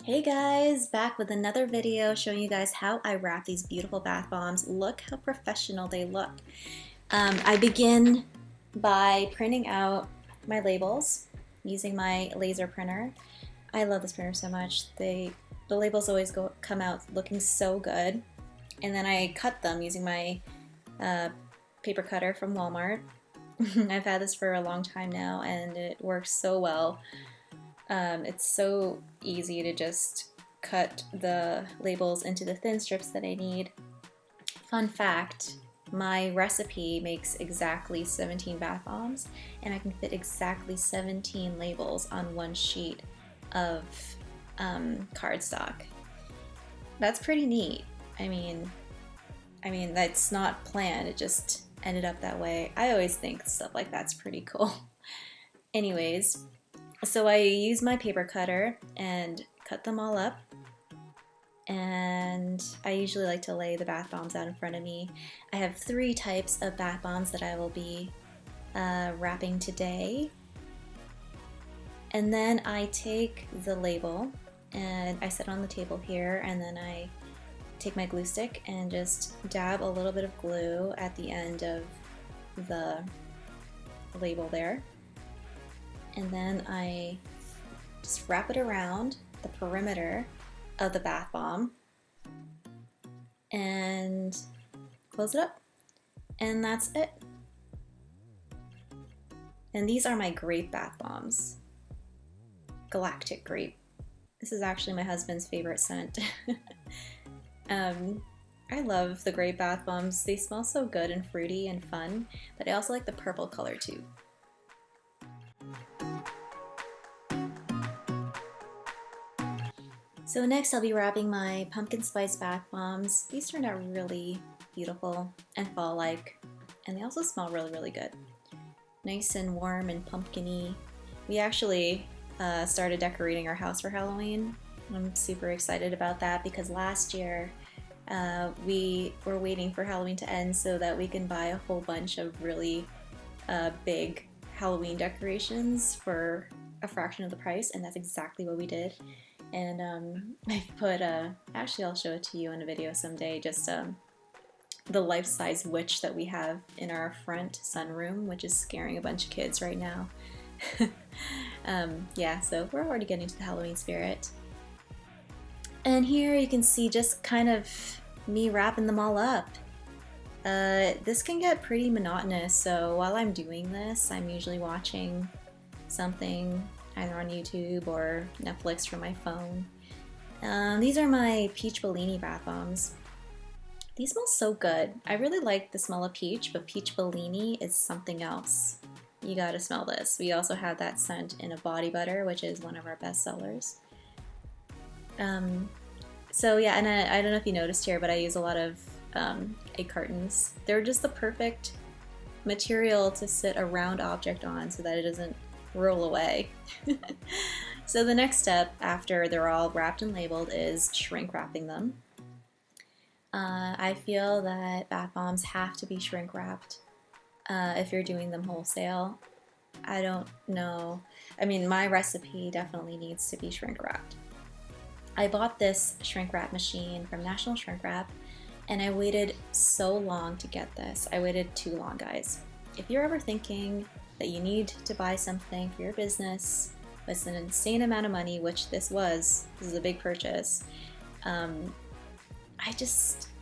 Hey guys, back with another video showing you guys how I wrap these beautiful bath bombs. Look how professional they look. I begin by printing out my labels using my laser printer. I love this printer so much. The labels always come out looking so good. And then I cut them using my paper cutter from Walmart. I've had this for a long time now and it works so well. It's so easy to just cut the labels into the thin strips that I need. Fun fact, my recipe makes exactly 17 bath bombs and I can fit exactly 17 labels on one sheet of cardstock. That's pretty neat. I mean that's not planned, it just ended up that way. I always think stuff like that's pretty cool. Anyways, so I use my paper cutter and cut them all up, and I usually like to lay the bath bombs out in front of me. I have 3 types of bath bombs that I will be wrapping today. And then I take the label and I set it on the table here, and then I take my glue stick and just dab a little bit of glue at the end of the label there. And then I just wrap it around the perimeter of the bath bomb and close it up. And that's it. And these are my grape bath bombs. Galactic grape. This is actually my husband's favorite scent. I love the grape bath bombs. They smell so good and fruity and fun, but I also like the purple color too. So next I'll be wrapping my pumpkin spice bath bombs. These turned out really beautiful and fall-like, and they also smell really good. Nice and warm and pumpkin-y. We actually started decorating our house for Halloween. I'm super excited about that because last year we were waiting for Halloween to end so that we can buy a whole bunch of really big Halloween decorations for a fraction of the price, and that's exactly what we did. And I put actually I'll show it to you in a video someday, just the life-size witch that we have in our front sunroom, which is scaring a bunch of kids right now. Yeah, so we're already getting to the Halloween spirit. And here you can see just kind of me wrapping them all up. This can get pretty monotonous, so while I'm doing this, I'm usually watching something either on YouTube or Netflix from my phone. These are my peach Bellini bath bombs. These smell so good. I really like the smell of peach, but peach Bellini is something else. You gotta smell this. We also have that scent in a body butter, which is one of our best sellers. So yeah, and I don't know if you noticed here, but I use a lot of egg cartons. They're just the perfect material to sit a round object on so that it doesn't roll away. So the next step after they're all wrapped and labeled is shrink wrapping them. I feel that bath bombs have to be shrink wrapped if you're doing them wholesale. I don't know. I mean, my recipe definitely needs to be shrink wrapped. I bought this shrink wrap machine from National Shrink Wrap, and I waited so long to get this. I waited too long, guys. If you're ever thinking that you need to buy something for your business, it's an insane amount of money, which this is a big purchase. My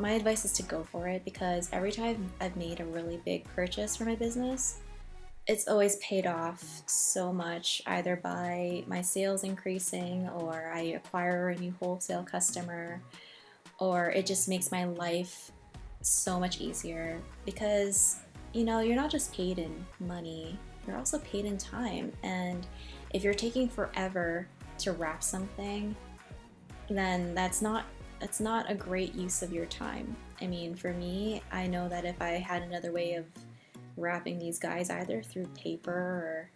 advice is to go for it, because every time I've made a really big purchase for my business, it's always paid off so much, either by my sales increasing, or I acquire a new wholesale customer, or it just makes my life so much easier, because you know, you're not just paid in money, you're also paid in time. And if you're taking forever to wrap something, then that's not a great use of your time. I mean, for me, I know that if I had another way of wrapping these guys, either through paper or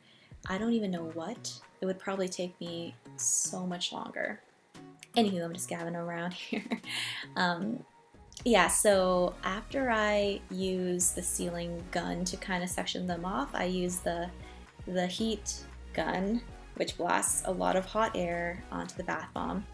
I don't even know what, it would probably take me so much longer. Anywho, I'm just gabbing around here. Yeah, so after I use the sealing gun to kind of section them off, I use the heat gun, which blasts a lot of hot air onto the bath bomb.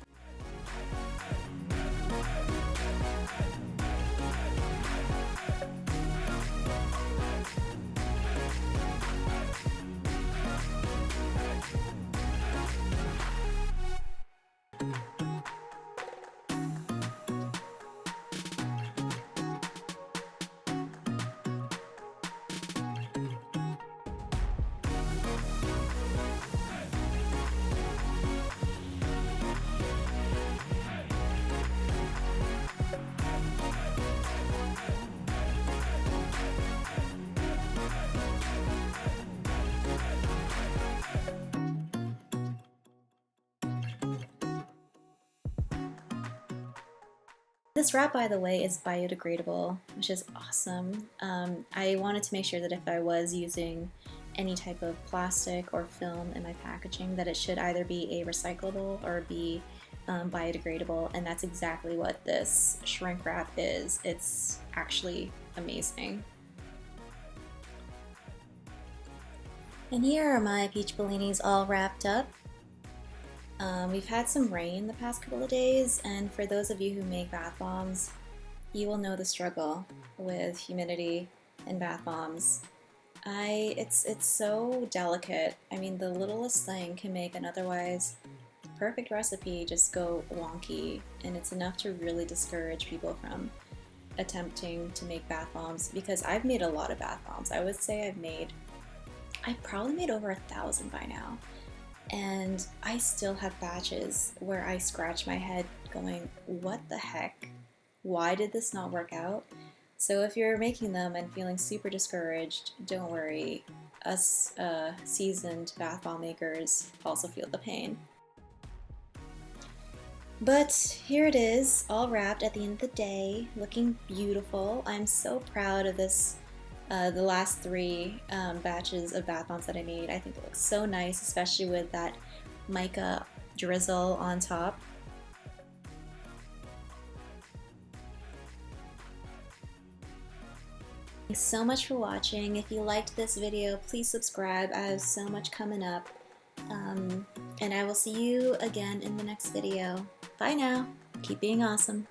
This wrap, by the way, is biodegradable, which is awesome. I wanted to make sure that if I was using any type of plastic or film in my packaging, that it should either be a recyclable or be biodegradable, and that's exactly what this shrink wrap is. It's actually amazing. And here are my peach bellinis all wrapped up. We've had some rain the past couple of days, and for those of you who make bath bombs, you will know the struggle with humidity and bath bombs. It's so delicate. I mean, the littlest thing can make an otherwise perfect recipe just go wonky, and it's enough to really discourage people from attempting to make bath bombs, because I've made a lot of bath bombs. I would say I've probably made over 1,000 by now. And I still have batches where I scratch my head going, what the heck? Why did this not work out? So if you're making them and feeling super discouraged, don't worry. Us seasoned bath bomb makers also feel the pain. But here it is, all wrapped at the end of the day, looking beautiful. I'm so proud of this. The last 3 batches of bath bombs that I made. I think it looks so nice, especially with that mica drizzle on top. Thanks so much for watching. If you liked this video, please subscribe. I have so much coming up. And I will see you again in the next video. Bye now. Keep being awesome.